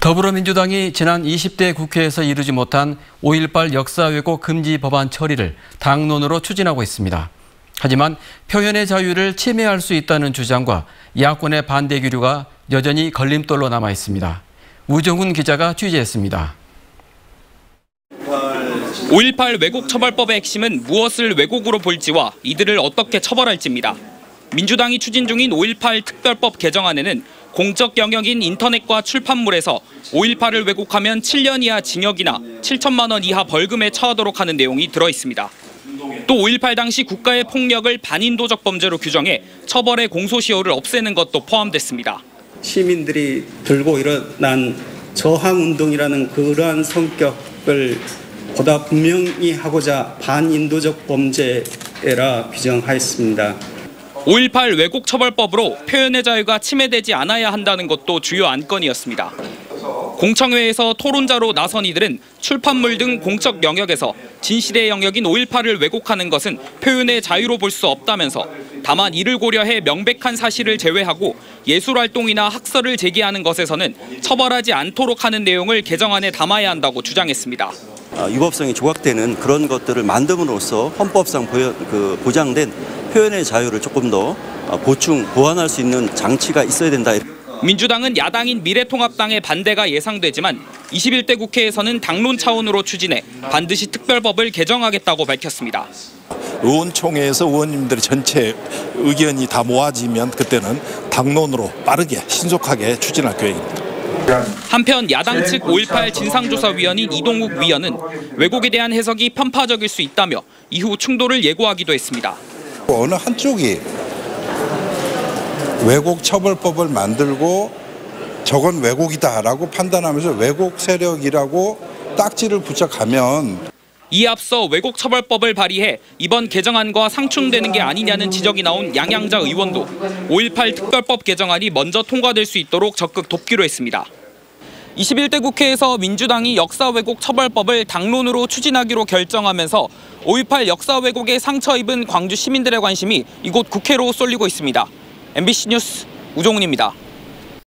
더불어민주당이 지난 20대 국회에서 이루지 못한 5.18 역사 왜곡 금지 법안 처리를 당론으로 추진하고 있습니다. 하지만 표현의 자유를 침해할 수 있다는 주장과 야권의 반대 기류가 여전히 걸림돌로 남아 있습니다. 우정훈 기자가 취재했습니다. 5.18 왜곡처벌법의 핵심은 무엇을 왜곡으로 볼지와 이들을 어떻게 처벌할지입니다. 민주당이 추진 중인 5.18 특별법 개정안에는 공적 영역인 인터넷과 출판물에서 5.18을 왜곡하면 7년 이하 징역이나 7천만 원 이하 벌금에 처하도록 하는 내용이 들어 있습니다. 또 5.18 당시 국가의 폭력을 반인도적 범죄로 규정해 처벌의 공소시효를 없애는 것도 포함됐습니다. 시민들이 들고 일어난 저항운동이라는 그러한 성격을 보다 분명히 하고자 반인도적 범죄라 규정하였습니다. 5.18 왜곡처벌법으로 표현의 자유가 침해되지 않아야 한다는 것도 주요 안건이었습니다. 공청회에서 토론자로 나선 이들은 출판물 등 공적 영역에서 진실의 영역인 5.18을 왜곡하는 것은 표현의 자유로 볼 수 없다면서 다만 이를 고려해 명백한 사실을 제외하고 예술활동이나 학설을 제기하는 것에서는 처벌하지 않도록 하는 내용을 개정안에 담아야 한다고 주장했습니다. 위법성이 조각되는 그런 것들을 만듦으로써 헌법상 보장된 표현의 자유를 조금 더 보완할 수 있는 장치가 있어야 된다. 민주당은 야당인 미래통합당의 반대가 예상되지만 21대 국회에서는 당론 차원으로 추진해 반드시 특별법을 개정하겠다고 밝혔습니다. 의원총회에서 의원님들의 전체 의견이 다 모아지면 그때는 당론으로 빠르게 신속하게 추진할 계획입니다. 한편 야당 측 5.18 진상조사위원인 이동욱 위원은 왜곡에 대한 해석이 편파적일 수 있다며 이후 충돌을 예고하기도 했습니다. 어느 한쪽이 왜곡 처벌법을 만들고 저건 왜곡이다라고 판단하면서 왜곡 세력이라고 딱지를 부착하면 이에 앞서 왜곡 처벌법을 발의해 이번 개정안과 상충되는 게 아니냐는 지적이 나온 양양자 의원도 5.18 특별법 개정안이 먼저 통과될 수 있도록 적극 돕기로 했습니다. 21대 국회에서 민주당이 역사 왜곡 처벌법을 당론으로 추진하기로 결정하면서 5.18 역사 왜곡에 상처 입은 광주 시민들의 관심이 이곳 국회로 쏠리고 있습니다. MBC 뉴스 우종훈입니다.